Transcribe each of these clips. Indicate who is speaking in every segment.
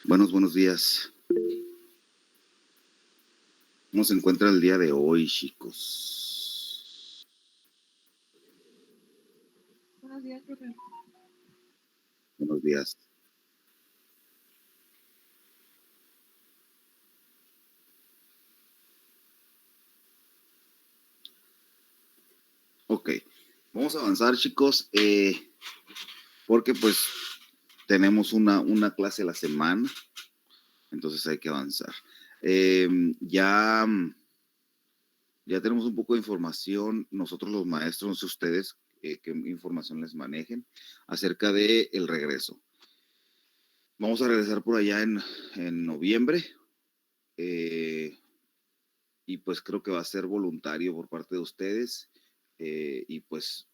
Speaker 1: Buenos días. ¿Cómo se encuentra el día de hoy, chicos?
Speaker 2: Buenos días, profe.
Speaker 1: Buenos días. Ok, vamos a avanzar, chicos, porque pues tenemos una clase a la semana, entonces hay que avanzar. Ya tenemos un poco de información, nosotros los maestros, no sé ustedes qué información les manejen acerca de el regreso. Vamos a regresar por allá en noviembre. Y pues creo que va a ser voluntario por parte de ustedes. Y pues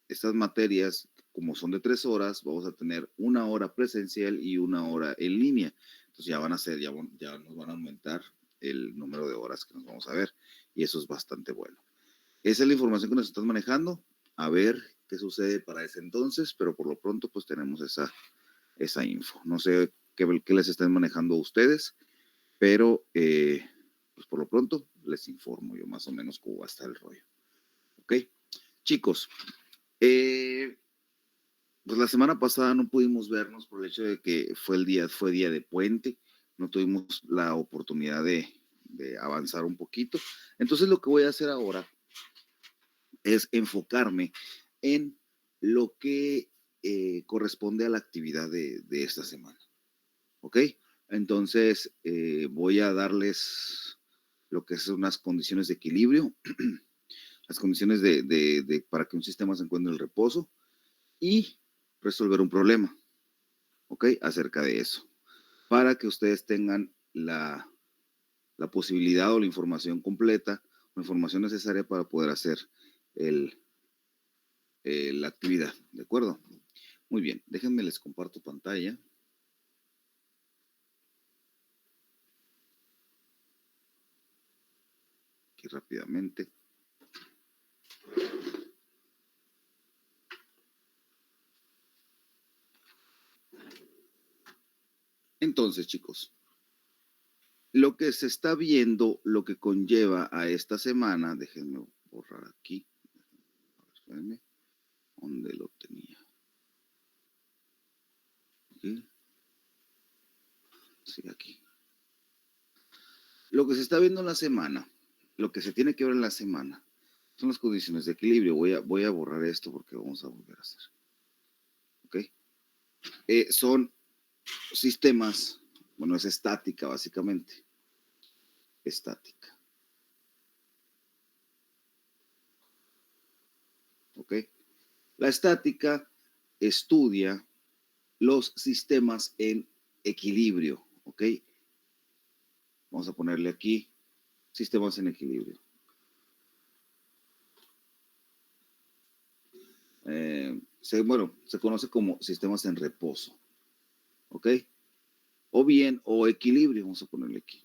Speaker 1: estas materias, como son de 3 horas, vamos a tener 1 hora presencial y 1 hora en línea. Entonces ya van a ser, ya nos van a aumentar el número de horas que nos vamos a ver. Y eso es bastante bueno. Esa es la información que nos están manejando. A ver qué sucede para ese entonces, pero por lo pronto pues tenemos esa info. No sé qué les estén manejando a ustedes, pero pues por lo pronto les informo yo más o menos cómo va a estar el rollo. ¿Ok? Chicos, pues la semana pasada no pudimos vernos por el hecho de que fue día de puente, no tuvimos la oportunidad de avanzar un poquito. Entonces lo que voy a hacer ahora es enfocarme en lo que corresponde a la actividad de esta semana. ¿Ok? Entonces voy a darles lo que son unas condiciones de equilibrio, las condiciones para que un sistema se encuentre en reposo y resolver un problema, ¿ok? Acerca de eso, para que ustedes tengan la posibilidad o la información completa, la información necesaria para poder hacer la actividad, ¿de acuerdo? Muy bien, déjenme les comparto pantalla. Aquí rápidamente. Entonces, chicos, lo que se está viendo, lo que conlleva a esta semana, déjenme borrar aquí, espérenme, ¿dónde lo tenía? Aquí. Sí, aquí. Lo que se está viendo en la semana, lo que se tiene que ver en la semana, son las condiciones de equilibrio. Voy a borrar esto porque vamos a volver a hacer. ¿Ok? Son sistemas, bueno, es estática básicamente. Estática. ¿Ok? La estática estudia los sistemas en equilibrio. ¿Ok? Vamos a ponerle aquí sistemas en equilibrio. Se conoce como sistemas en reposo. ¿Ok? O bien, o equilibrio, vamos a ponerle aquí.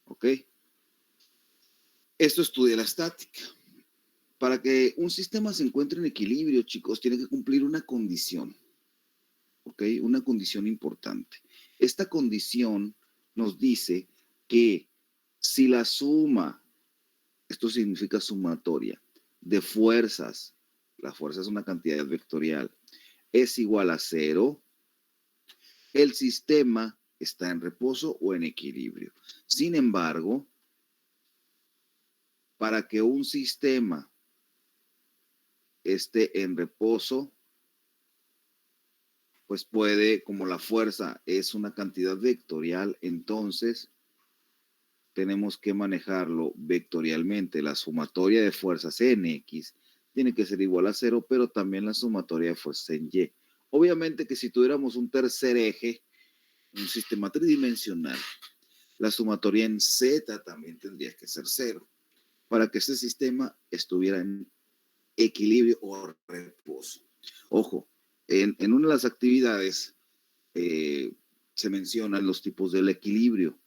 Speaker 1: ¿Ok? Esto estudia la estática. Para que un sistema se encuentre en equilibrio, chicos, tiene que cumplir una condición. ¿Ok? Una condición importante. Esta condición nos dice que si la suma, esto significa sumatoria, de fuerzas, la fuerza es una cantidad vectorial, es igual a 0, el sistema está en reposo o en equilibrio. Sin embargo, para que un sistema esté en reposo, pues puede, como la fuerza es una cantidad vectorial, entonces tenemos que manejarlo vectorialmente. La sumatoria de fuerzas en X tiene que ser igual a 0, pero también la sumatoria de fuerzas en Y. Obviamente que si tuviéramos un tercer eje, un sistema tridimensional, la sumatoria en Z también tendría que ser 0 para que ese sistema estuviera en equilibrio o reposo. Ojo, en una de las actividades se mencionan los tipos del equilibrio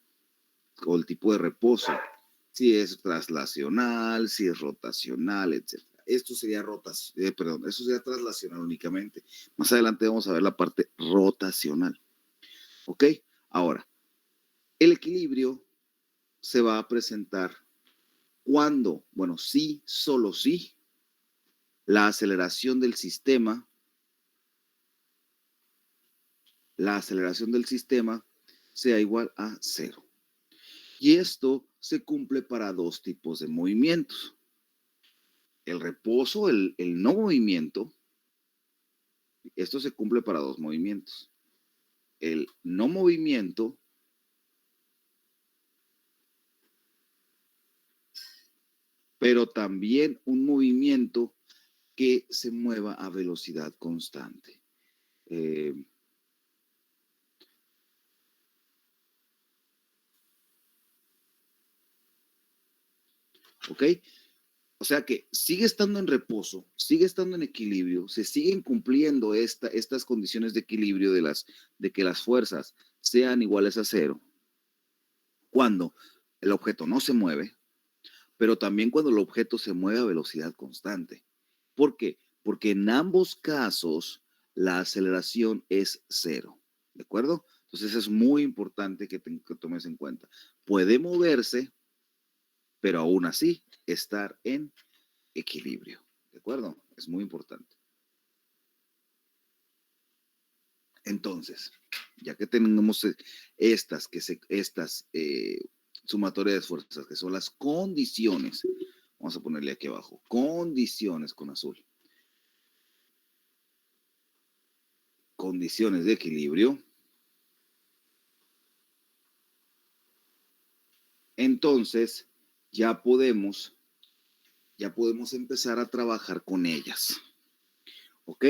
Speaker 1: o el tipo de reposo, si es traslacional, si es rotacional, etc. esto sería perdón, eso sería traslacional únicamente. Más adelante vamos a ver la parte rotacional. ¿Ok? Ahora, el equilibrio se va a presentar cuando, bueno, sí, solo sí, la aceleración del sistema sea igual a 0. Y esto se cumple para dos tipos de movimientos. El reposo, el no movimiento, esto se cumple para dos movimientos. El no movimiento pero también un movimiento que se mueva a velocidad constante. ¿Ok? O sea que sigue estando en reposo, sigue estando en equilibrio, se siguen cumpliendo estas condiciones de equilibrio de que las fuerzas sean iguales a 0 cuando el objeto no se mueve, pero también cuando el objeto se mueve a velocidad constante. ¿Por qué? Porque en ambos casos la aceleración es 0. ¿De acuerdo? Entonces es muy importante que tomes en cuenta. Puede moverse, pero aún así estar en equilibrio. ¿De acuerdo? Es muy importante. Entonces, ya que tenemos estas sumatorias de fuerzas, que son las condiciones, vamos a ponerle aquí abajo, condiciones con azul. Condiciones de equilibrio. Entonces, ya podemos empezar a trabajar con ellas. ¿Ok?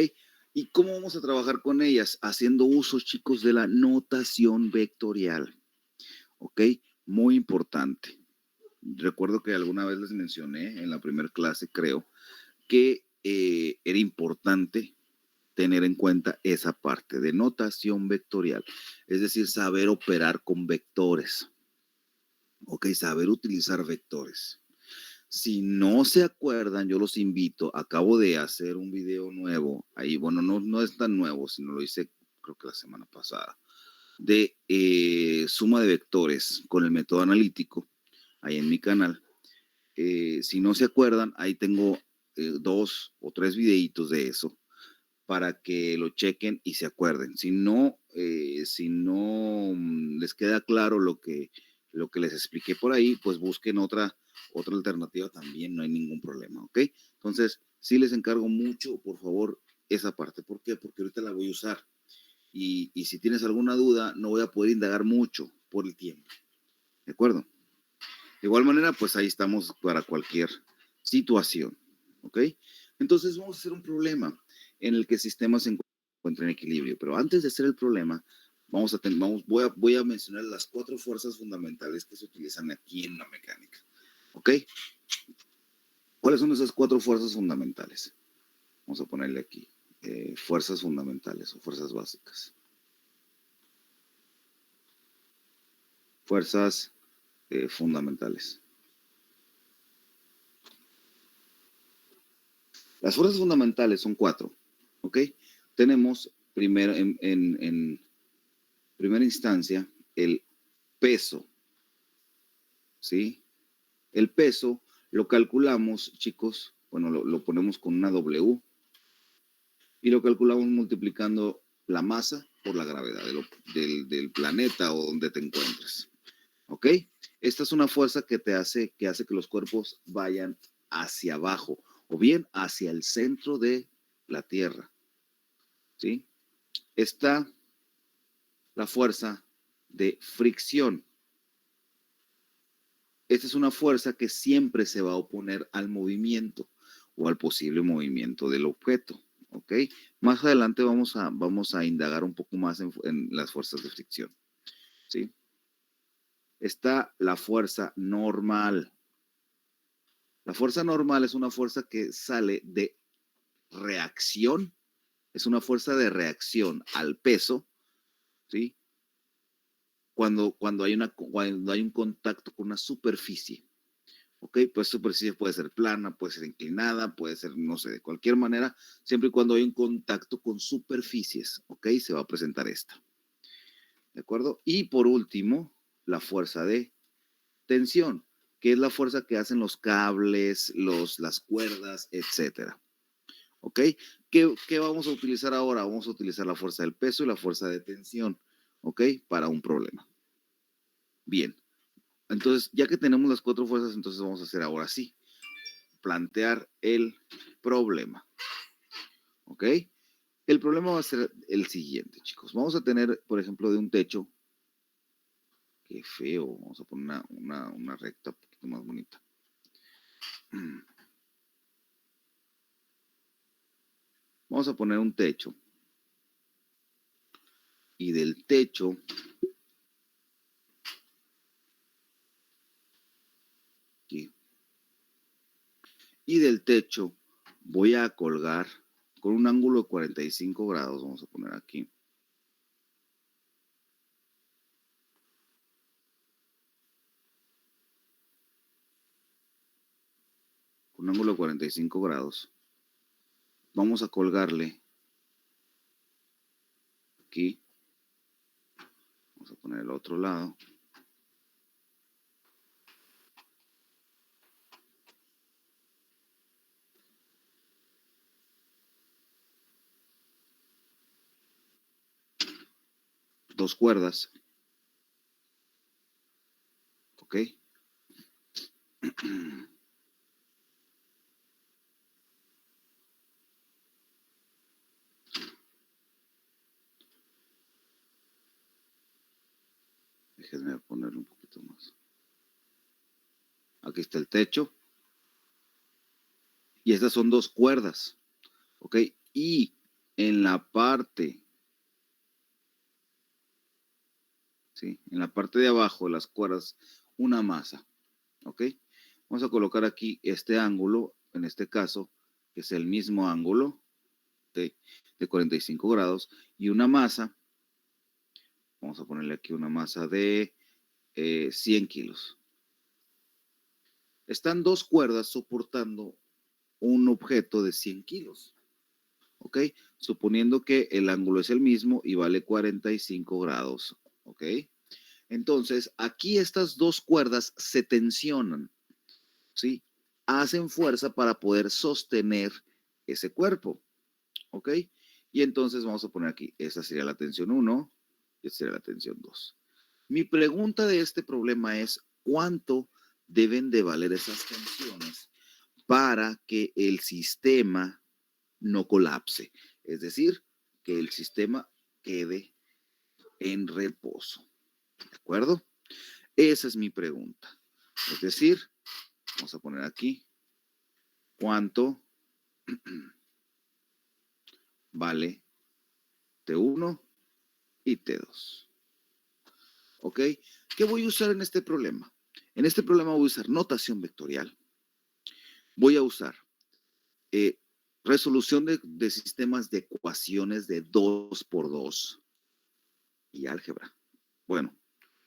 Speaker 1: ¿Y cómo vamos a trabajar con ellas? Haciendo uso, chicos, de la notación vectorial. ¿Ok? Muy importante. Recuerdo que alguna vez les mencioné en la primera clase, creo, que era importante tener en cuenta esa parte de notación vectorial. Es decir, saber operar con vectores. ¿Ok? Saber utilizar vectores. Si no se acuerdan, yo los invito, acabo de hacer un video nuevo, ahí, bueno, no es tan nuevo, sino lo hice creo que la semana pasada, de suma de vectores con el método analítico, ahí en mi canal. Si no se acuerdan, ahí tengo 2 o 3 videitos de eso para que lo chequen y se acuerden. Si no les queda claro lo que les expliqué por ahí, pues busquen otra alternativa también, no hay ningún problema, ¿ok? Entonces, sí les encargo mucho, por favor, esa parte. ¿Por qué? Porque ahorita la voy a usar. Y si tienes alguna duda, no voy a poder indagar mucho por el tiempo. ¿De acuerdo? De igual manera, pues ahí estamos para cualquier situación, ¿ok? Entonces vamos a hacer un problema en el que el sistema se encuentra en equilibrio. Pero antes de hacer el problema, voy a mencionar las 4 fuerzas fundamentales que se utilizan aquí en la mecánica, ¿ok? ¿Cuáles son esas 4 fuerzas fundamentales? Vamos a ponerle aquí, fuerzas fundamentales o fuerzas básicas. Fuerzas fundamentales. Las fuerzas fundamentales son 4, ¿ok? Tenemos primero en primera instancia el peso, ¿sí? El peso lo calculamos, chicos, bueno, lo ponemos con una W y lo calculamos multiplicando la masa por la gravedad del planeta o donde te encuentres, ¿ok? Esta es una fuerza que hace que los cuerpos vayan hacia abajo o bien hacia el centro de la Tierra, ¿sí? Está la fuerza de fricción. Esta es una fuerza que siempre se va a oponer al movimiento o al posible movimiento del objeto, ¿ok? Más adelante vamos a indagar un poco más en las fuerzas de fricción, ¿sí? Está la fuerza normal. La fuerza normal es una fuerza que sale de reacción, es una fuerza de reacción al peso, ¿sí? Cuando hay un contacto con una superficie, ¿ok? Pues superficie puede ser plana, puede ser inclinada, puede ser, no sé, de cualquier manera, siempre y cuando hay un contacto con superficies, ¿ok? Se va a presentar esta, ¿de acuerdo? Y por último, la fuerza de tensión, que es la fuerza que hacen los cables, las cuerdas, etcétera, ¿ok? ¿Qué vamos a utilizar ahora? Vamos a utilizar la fuerza del peso y la fuerza de tensión, ¿ok? Para un problema. Bien, entonces, ya que tenemos las cuatro fuerzas, entonces vamos a hacer ahora sí, plantear el problema, ¿ok? El problema va a ser el siguiente, chicos. Vamos a tener, por ejemplo, de un techo, qué feo, vamos a poner una recta un poquito más bonita. Vamos a poner un techo y del techo aquí, y del techo voy a colgar con un ángulo de 45 grados, vamos a poner aquí. Con un ángulo de 45 grados. Vamos a colgarle aquí. Vamos a poner el otro lado. Dos cuerdas. ¿Ok? Déjenme ponerlo un poquito más. Aquí está el techo. Y estas son dos cuerdas. ¿Ok? Y en la parte, ¿sí? En la parte de abajo de las cuerdas, una masa. ¿Ok? Vamos a colocar aquí este ángulo, en este caso, que es el mismo ángulo de 45 grados, y una masa, vamos a ponerle aquí una masa de 100 kilos. Están dos cuerdas soportando un objeto de 100 kilos. ¿Ok? Suponiendo que el ángulo es el mismo y vale 45 grados. ¿Ok? Entonces, aquí estas dos cuerdas se tensionan. ¿Sí? Hacen fuerza para poder sostener ese cuerpo. ¿Ok? Y entonces vamos a poner aquí, esta sería la tensión 1 y esta sería la tensión 2. Mi pregunta de este problema es, ¿cuánto deben de valer esas tensiones para que el sistema no colapse? Es decir, que el sistema quede en reposo. ¿De acuerdo? Esa es mi pregunta. Es decir, vamos a poner aquí, ¿cuánto vale T1 y T2? ¿Ok? ¿Qué voy a usar en este problema? En este problema voy a usar notación vectorial. Voy a usar eh, resolución de sistemas de ecuaciones de 2 por 2 y álgebra. Bueno,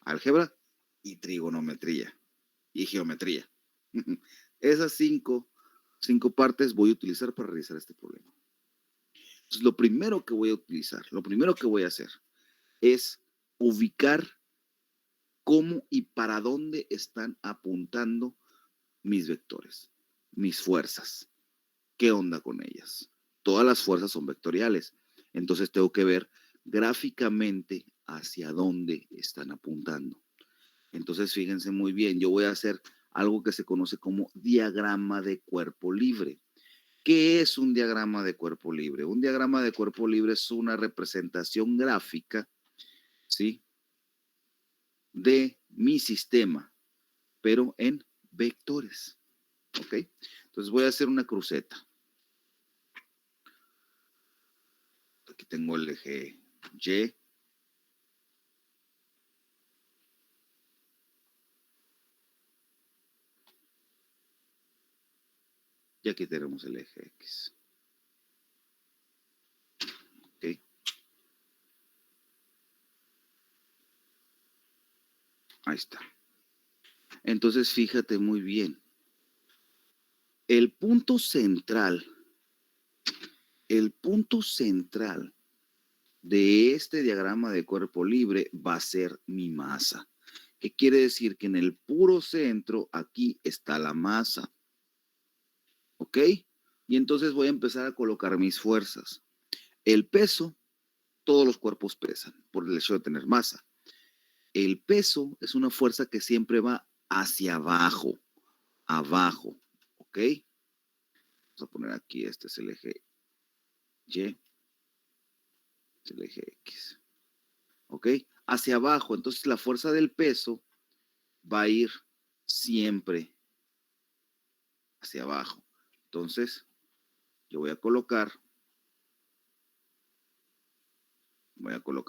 Speaker 1: álgebra y trigonometría y geometría. Esas cinco partes voy a utilizar para realizar este problema. Entonces, lo primero que voy a utilizar, lo primero que voy a hacer es ubicar cómo y para dónde están apuntando mis vectores, mis fuerzas. ¿Qué onda con ellas? Todas las fuerzas son vectoriales. Entonces tengo que ver gráficamente hacia dónde están apuntando. Entonces fíjense muy bien, yo voy a hacer algo que se conoce como diagrama de cuerpo libre. ¿Qué es un diagrama de cuerpo libre? Un diagrama de cuerpo libre es una representación gráfica, ¿sí? De mi sistema, pero en vectores. ¿Ok? Entonces voy a hacer una cruceta. Aquí tengo el eje Y. Y aquí tenemos el eje X. ¿Ok? Ahí está. Entonces fíjate muy bien. el punto central de este diagrama de cuerpo libre va a ser mi masa. ¿Qué quiere decir? Que en el puro centro, aquí está la masa. ¿Ok? Y entonces voy a empezar a colocar mis fuerzas. El peso, todos los cuerpos pesan por el hecho de tener masa. El peso es una fuerza que siempre va hacia abajo. Abajo. ¿Ok? Vamos a poner aquí, este es el eje Y. Este es el eje X. ¿Ok? Hacia abajo. Entonces la fuerza del peso va a ir siempre hacia abajo. Entonces, yo voy a colocar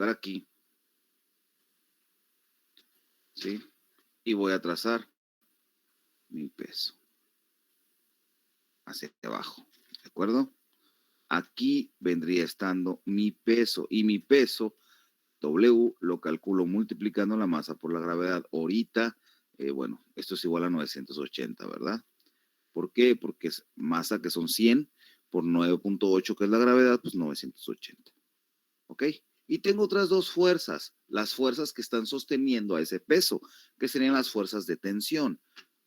Speaker 1: aquí, ¿sí? Y voy a trazar mi peso hacia abajo, ¿de acuerdo? Aquí vendría estando mi peso, y mi peso, W, lo calculo multiplicando la masa por la gravedad. Ahorita, bueno, esto es igual a 980, ¿verdad? ¿Por qué? Porque es masa que son 100 por 9.8, que es la gravedad, pues 980. ¿Ok? Y tengo otras dos fuerzas, las fuerzas que están sosteniendo a ese peso, que serían las fuerzas de tensión.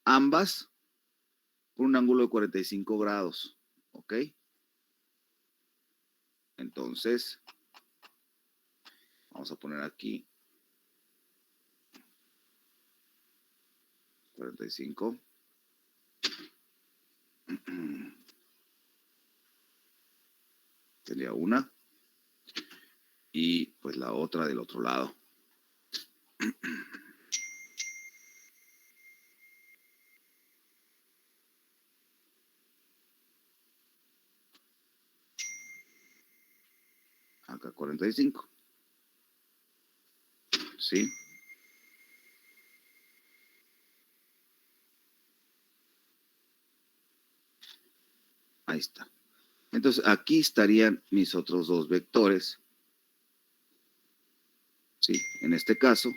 Speaker 1: Ambas con un ángulo de 45 grados. ¿Ok? Entonces, vamos a poner aquí 45. Sería una. Y pues la otra del otro lado. Acá 45. ¿Sí? Ahí está. Entonces aquí estarían mis otros dos vectores. ¿Sí? En este caso,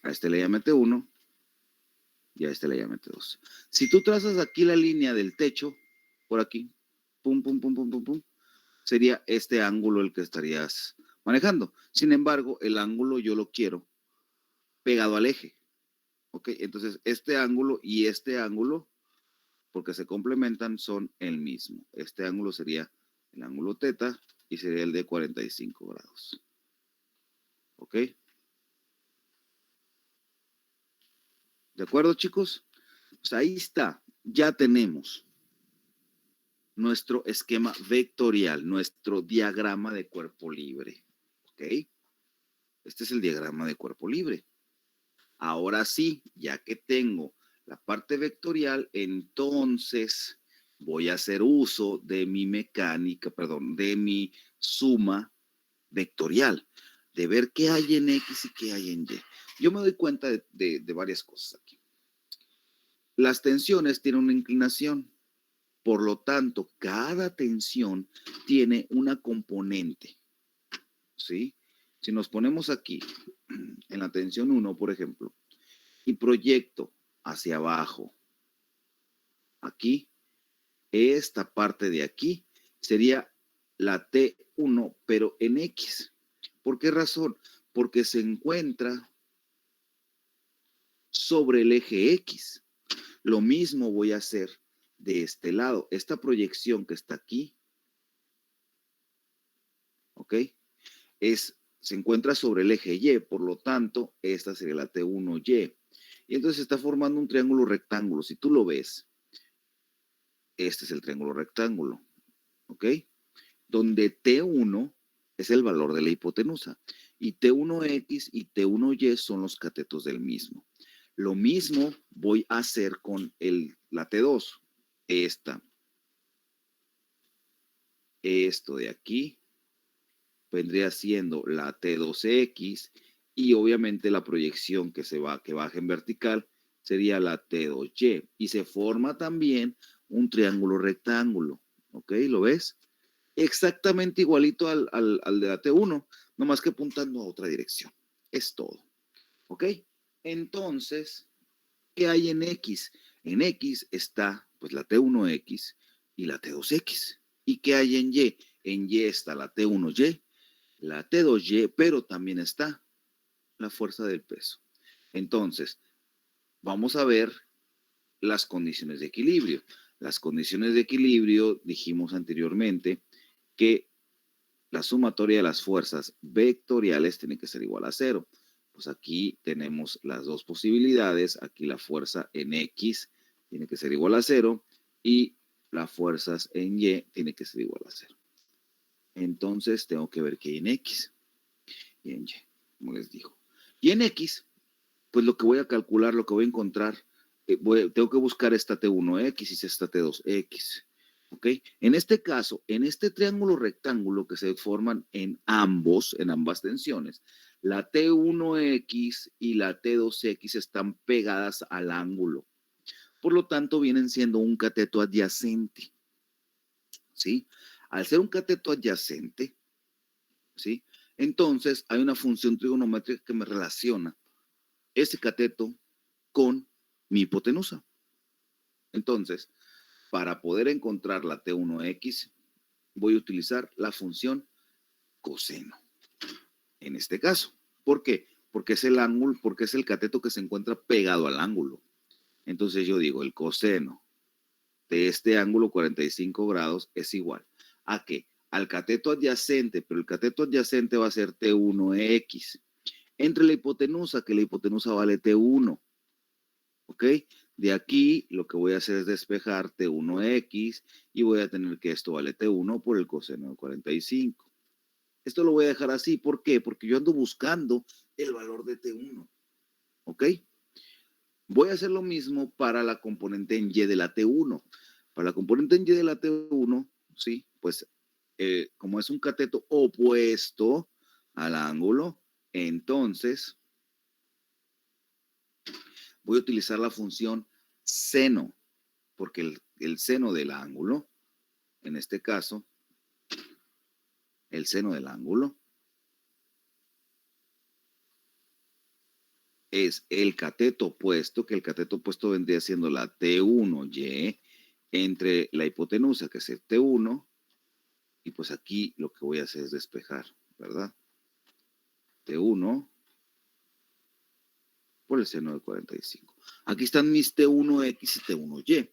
Speaker 1: a este le llamé T1 y a este le llamé T2. Si tú trazas aquí la línea del techo, por aquí, pum, pum, pum, pum, pum, pum, sería este ángulo el que estarías manejando. Sin embargo, el ángulo yo lo quiero pegado al eje. ¿Ok? Entonces, este ángulo y este ángulo, porque se complementan, son el mismo. Este ángulo sería el ángulo teta y sería el de 45 grados. ¿Ok? ¿De acuerdo, chicos? Pues ahí está. Ya tenemos nuestro esquema vectorial, nuestro diagrama de cuerpo libre. ¿Ok? Este es el diagrama de cuerpo libre. Ahora sí, ya que tengo la parte vectorial, entonces voy a hacer uso de mi mecánica, perdón, de mi suma vectorial, de ver qué hay en X y qué hay en Y. Yo me doy cuenta de varias cosas aquí. Las tensiones tienen una inclinación, por lo tanto, cada tensión tiene una componente, ¿sí? Si nos ponemos aquí, en la tensión 1, por ejemplo, y proyecto hacia abajo, aquí, esta parte de aquí sería la T1, pero en X. ¿Por qué razón? Porque se encuentra sobre el eje X. Lo mismo voy a hacer de este lado. Esta proyección que está aquí, ¿ok? Se encuentra sobre el eje Y, por lo tanto, esta sería la T1Y. Y entonces se está formando un triángulo rectángulo. Si tú lo ves, este es el triángulo rectángulo, ¿ok? Donde T1 es el valor de la hipotenusa y T1X y T1Y son los catetos del mismo. Lo mismo voy a hacer con la T2, esto de aquí vendría siendo la T2X y obviamente la proyección que baja en vertical sería la T2Y y se forma también un triángulo rectángulo, ¿ok? ¿Lo ves? Exactamente igualito al de la T1, nomás que apuntando a otra dirección. Es todo. ¿Ok? Entonces, ¿qué hay en X? En X está Pues la T1X y la T2X. ¿Y qué hay en Y? En Y está la T1Y, la T2Y, pero también está la fuerza del peso. Entonces, vamos a ver las condiciones de equilibrio. Las condiciones de equilibrio, dijimos anteriormente, que la sumatoria de las fuerzas vectoriales tiene que ser igual a cero. Pues aquí tenemos las dos posibilidades. Aquí la fuerza en X tiene que ser igual a cero y las fuerzas en Y tiene que ser igual a cero. Entonces tengo que ver qué hay en X y en Y, como les digo. Y en X, pues lo que voy a calcular, lo que voy a encontrar, tengo que buscar esta T1X y esta T2X. ¿Ok? En este caso, en este triángulo rectángulo que se forman en ambas tensiones, la T1X y la T2X están pegadas al ángulo. Por lo tanto, vienen siendo un cateto adyacente. ¿Sí? Al ser un cateto adyacente, ¿sí? Entonces, hay una función trigonométrica que me relaciona ese cateto con mi hipotenusa. Entonces, para poder encontrar la T1X, voy a utilizar la función coseno. En este caso, ¿por qué? Porque es el ángulo, porque es el cateto que se encuentra pegado al ángulo. Entonces yo digo, el coseno de este ángulo 45 grados es igual a ¿qué? Al cateto adyacente, pero el cateto adyacente va a ser T1X. Entre la hipotenusa, que la hipotenusa vale T1. ¿Ok? De aquí lo que voy a hacer es despejar T1X y voy a tener que esto vale T1 por el coseno de 45. Esto lo voy a dejar así. ¿Por qué? Porque yo ando buscando el valor de T1. ¿Ok? Voy a hacer lo mismo para la componente en Y de la T1. Para la componente en Y de la T1, ¿sí? Pues como es un cateto opuesto al ángulo, entonces voy a utilizar la función seno, porque el seno del ángulo, en este caso, el seno del ángulo es el cateto opuesto, que el cateto opuesto vendría siendo la T1Y entre la hipotenusa, que es el T1, y pues aquí lo que voy a hacer es despejar, ¿verdad? T1 por el seno de 45. Aquí están mis T1X y T1Y.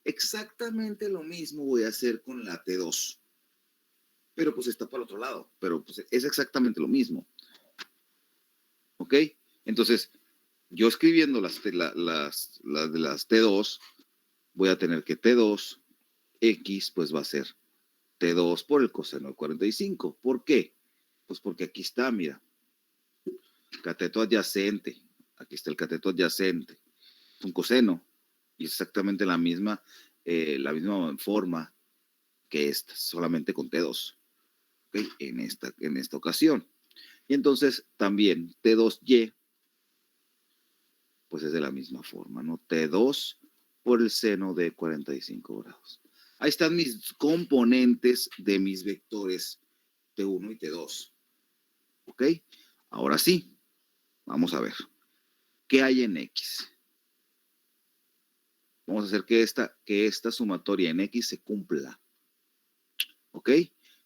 Speaker 1: Exactamente lo mismo voy a hacer con la T2. Pero pues está para el otro lado. Pero pues es exactamente lo mismo. ¿Ok? Entonces, yo escribiendo las de las T2, voy a tener que T2X pues va a ser T2 por el coseno de 45. ¿Por qué? Pues porque aquí está, mira, cateto adyacente. Aquí está el cateto adyacente. Es un coseno. Y es exactamente la misma forma que esta, solamente con T2. ¿Okay? En esta ocasión. Y entonces también T2Y pues es de la misma forma, ¿no? T2 por el seno de 45 grados. Ahí están mis componentes de mis vectores T1 y T2. ¿Ok? Ahora sí, vamos a ver. ¿Qué hay en X? Vamos a hacer que esta sumatoria en X se cumpla. ¿Ok?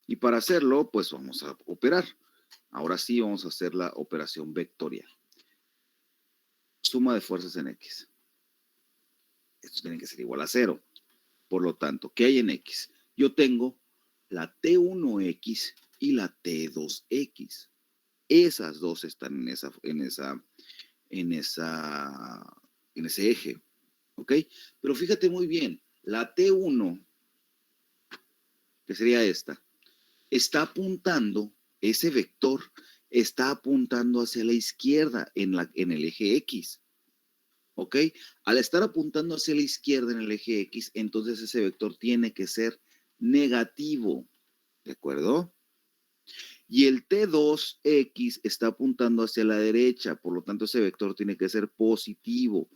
Speaker 1: Y para hacerlo, pues vamos a operar. Ahora sí vamos a hacer la operación vectorial. Suma de fuerzas en X. Esto tiene que ser igual a cero. Por lo tanto, ¿qué hay en X? Yo tengo la T1X y la T2X. Esas dos están en ese eje. ¿Ok? Pero fíjate muy bien, la T1, que sería esta, está apuntando, ese vector está apuntando hacia la izquierda en el eje X. ¿Ok? Al estar apuntando hacia la izquierda en el eje X, entonces ese vector tiene que ser negativo. ¿De acuerdo? Y el T2X está apuntando hacia la derecha, por lo tanto ese vector tiene que ser positivo.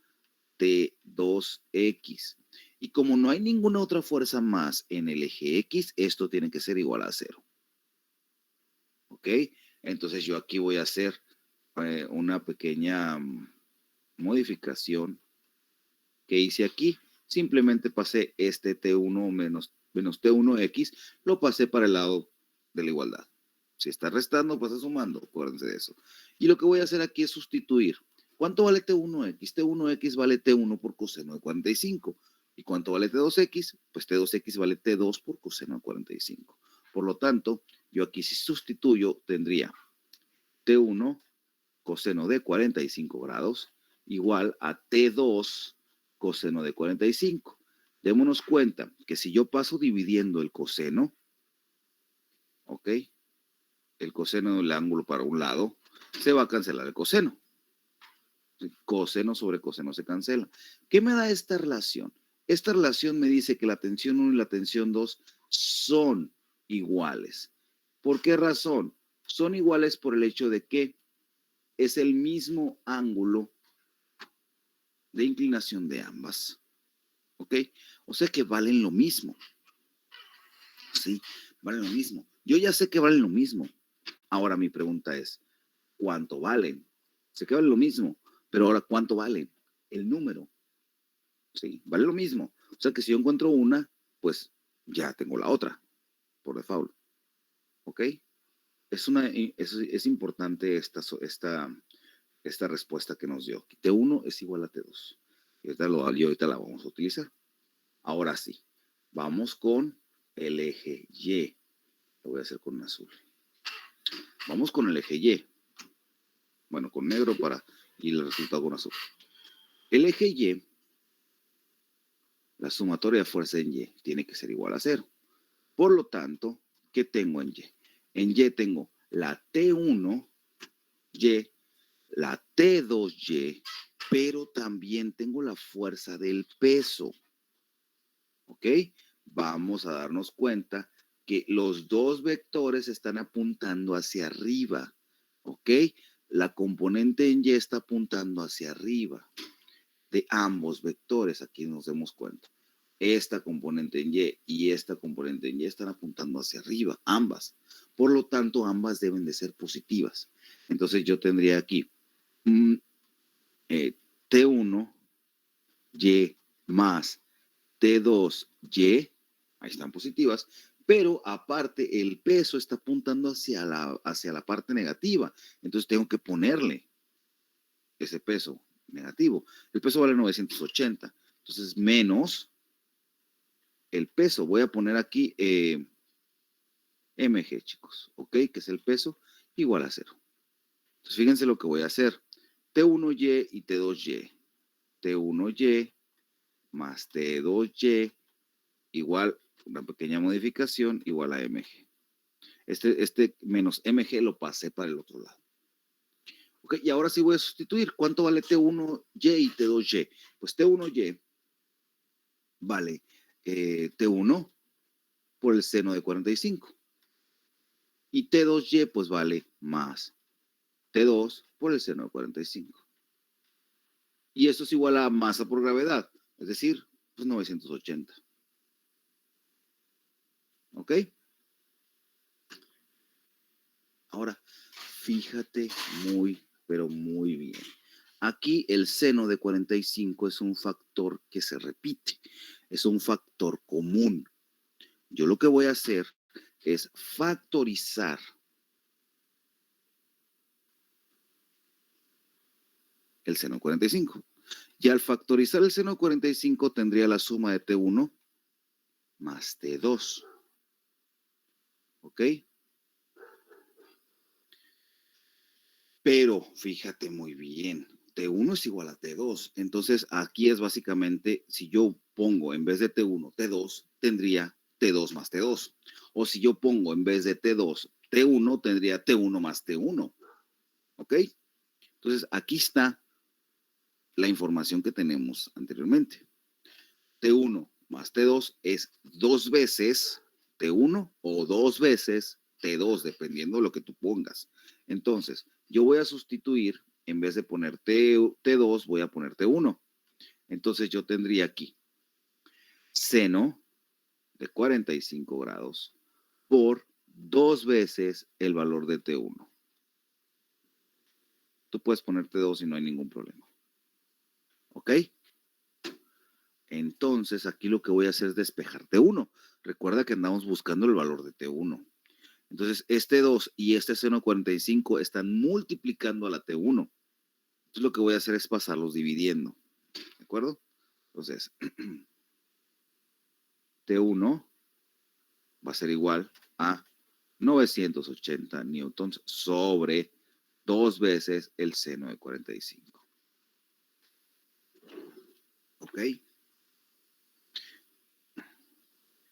Speaker 1: T2X. Y como no hay ninguna otra fuerza más en el eje X, esto tiene que ser igual a cero. ¿Ok? Entonces yo aquí voy a hacer una pequeña modificación que hice aquí. simplemente pasé este T1 menos T1X, lo pasé para el lado de la igualdad. Si está restando, pasa sumando, acuérdense de eso. Y lo que voy a hacer aquí es sustituir. ¿Cuánto vale T1X? T1X vale T1 por coseno de 45. ¿Y cuánto vale T2X? Pues T2X vale T2 por coseno de 45. Por lo tanto, yo aquí si sustituyo tendría T1 coseno de 45 grados igual a T2 coseno de 45. Démonos cuenta que si yo paso dividiendo el coseno, ¿ok? El coseno del ángulo para un lado, se va a cancelar el coseno. Coseno sobre coseno se cancela. ¿Qué me da esta relación? Esta relación me dice que la tensión 1 y la tensión 2 son iguales. ¿Por qué razón? Son iguales por el hecho de que es el mismo ángulo de inclinación de ambas. ¿Ok? O sea que valen lo mismo. Sí, valen lo mismo. Yo ya sé que valen lo mismo. Ahora mi pregunta es, ¿cuánto valen? Sé que valen lo mismo, pero ahora ¿cuánto valen? El número. Sí, vale lo mismo. O sea que si yo encuentro una, pues ya tengo la otra, por default. ¿Ok? Es importante esta respuesta que nos dio. T1 es igual a T2. Y ahorita la vamos a utilizar. Ahora sí, vamos con el eje Y. Lo voy a hacer con un azul. Vamos con el eje Y. Bueno, con negro y el resultado con azul. El eje Y, la sumatoria de fuerza en Y tiene que ser igual a 0. Por lo tanto, ¿qué tengo en Y? En Y tengo la T1Y, la T2Y, pero también tengo la fuerza del peso. ¿Ok? Vamos a darnos cuenta que los dos vectores están apuntando hacia arriba. ¿Ok? La componente en Y está apuntando hacia arriba de ambos vectores. Aquí nos demos cuenta. Esta componente en y esta componente en Y están apuntando hacia arriba, ambas. Por lo tanto, ambas deben de ser positivas. Entonces yo tendría aquí T1Y más T2Y, ahí están positivas, pero aparte el peso está apuntando hacia la parte negativa. Entonces tengo que ponerle ese peso negativo. El peso vale 980. Entonces menos el peso. Voy a poner aquí mg, chicos, ¿ok? Que es el peso igual a 0. Entonces, fíjense lo que voy a hacer. T1Y y T2Y. T1Y más T2Y igual, una pequeña modificación, igual a mg. Este menos mg lo pasé para el otro lado. Ok, y ahora sí voy a sustituir. ¿Cuánto vale T1Y y T2Y? Pues T1Y vale T1 por el seno de 45. Y T2Y pues vale más T2 por el seno de 45. Y eso es igual a masa por gravedad, es decir, pues 980. ¿Ok? Ahora, fíjate pero muy bien. Aquí el seno de 45 es un factor que se repite, es un factor común. Yo lo que voy a hacer es factorizar el seno de 45. Y al factorizar el seno de 45 tendría la suma de T1 más T2. ¿Ok? Pero fíjate muy bien, T1 es igual a T2. Entonces aquí es básicamente, si yo pongo en vez de T1, T2, tendría T2 más T2. O si yo pongo en vez de T2, T1, tendría T1 más T1. ¿Ok? Entonces aquí está la información que tenemos anteriormente. T1 más T2 es 2 veces T1 o 2 veces T2, dependiendo de lo que tú pongas. Entonces, yo voy a sustituir, en vez de poner T2, voy a poner T1. Entonces, yo tendría aquí seno de 45 grados por 2 veces el valor de T1. Tú puedes poner T2 y no hay ningún problema. ¿Ok? Entonces, aquí lo que voy a hacer es despejar T1. Recuerda que andamos buscando el valor de T1. Entonces, este 2 y este seno 45 están multiplicando a la T1. Entonces, lo que voy a hacer es pasarlos dividiendo. ¿De acuerdo? Entonces, T1 va a ser igual a 980 newtons sobre 2 veces el seno de 45. ¿Ok?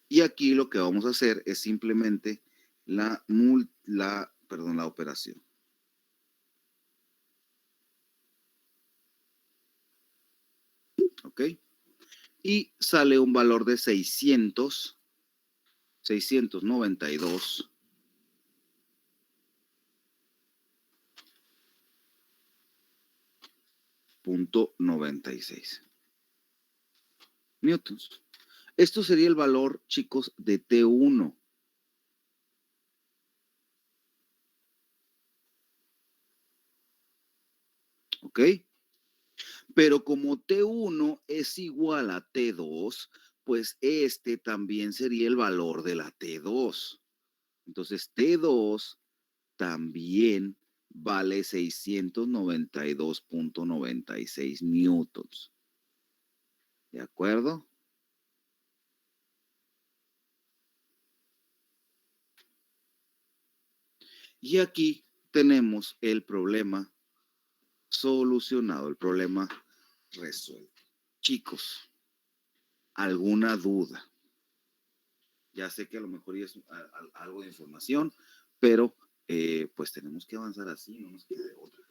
Speaker 1: Y aquí lo que vamos a hacer es simplemente la operación. ¿Ok? Y sale un valor de 692.96 newtons. Esto sería el valor, chicos, de T1. ¿Ok? Pero como T1 es igual a T2, pues este también sería el valor de la T2. Entonces T2 también vale 692.96 newtons. ¿De acuerdo? Y aquí tenemos el problema solucionado, el problema resuelto. Chicos, ¿alguna duda? Ya sé que a lo mejor ya es algo de información, pero pues tenemos que avanzar así, no nos queda de otra.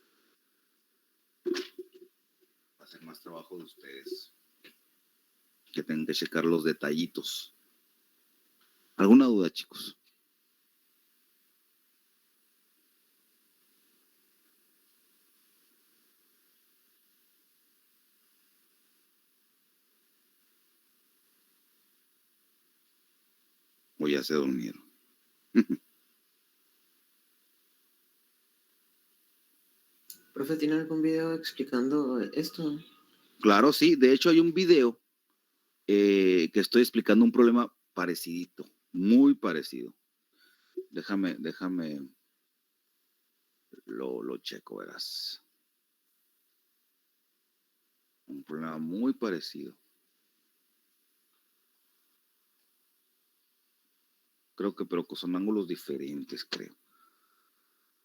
Speaker 1: Va a ser más trabajo de ustedes que tengan que checar los detallitos. ¿Alguna duda, chicos? O ya se durmieron.
Speaker 3: Profe, ¿tiene algún video explicando esto?
Speaker 1: Claro, sí. De hecho, hay un video que estoy explicando un problema parecidito, muy parecido. Déjame, lo checo, verás. Un problema muy parecido. Creo que, pero son ángulos diferentes, creo.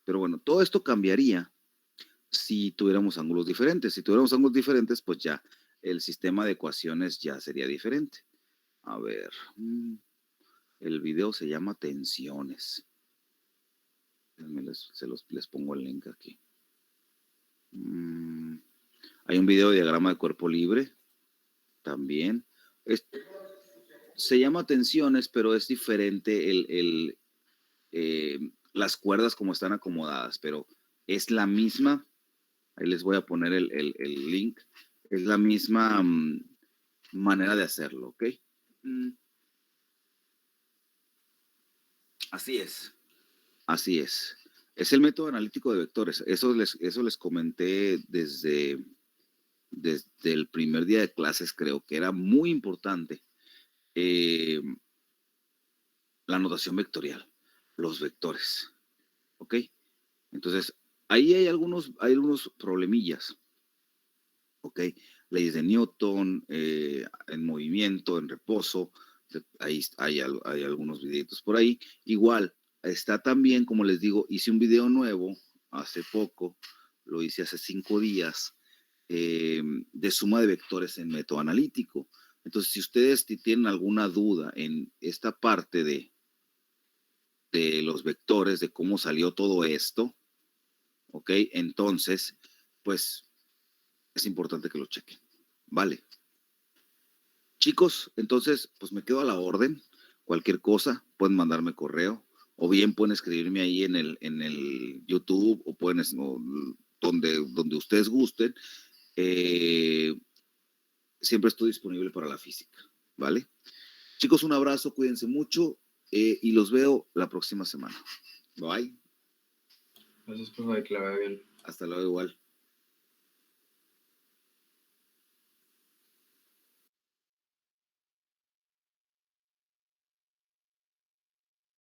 Speaker 1: Pero bueno, todo esto cambiaría si tuviéramos ángulos diferentes. Si tuviéramos ángulos diferentes, pues ya el sistema de ecuaciones ya sería diferente. A ver, el video se llama Tensiones. Les pongo el link aquí. Hay un video de diagrama de cuerpo libre también. Se llama Tensiones, pero es diferente las cuerdas como están acomodadas, pero es la misma. Ahí les voy a poner el link. Es la misma manera de hacerlo, ¿ok? Así es. Así es. Es el método analítico de vectores. Eso les comenté desde el primer día de clases, creo que era muy importante la notación vectorial, los vectores. ¿Ok? Entonces, ahí hay algunos problemillas. ¿Ok? Leyes de Newton, en movimiento, en reposo. Ahí hay algunos videitos por ahí. Igual, está también, como les digo, hice un video nuevo hace poco, lo hice hace 5 días, de suma de vectores en método analítico. Entonces, si ustedes tienen alguna duda en esta parte de los vectores, de cómo salió todo esto, ¿ok? Entonces, pues es importante que lo chequen, ¿vale? Chicos, entonces, pues me quedo a la orden. Cualquier cosa, pueden mandarme correo o bien pueden escribirme ahí en el YouTube o pueden, donde ustedes gusten. Siempre estoy disponible para la física, ¿vale? Chicos, un abrazo, cuídense mucho y los veo la próxima semana. Bye.
Speaker 3: Gracias, profe, que la vea bien.
Speaker 1: Hasta luego, igual.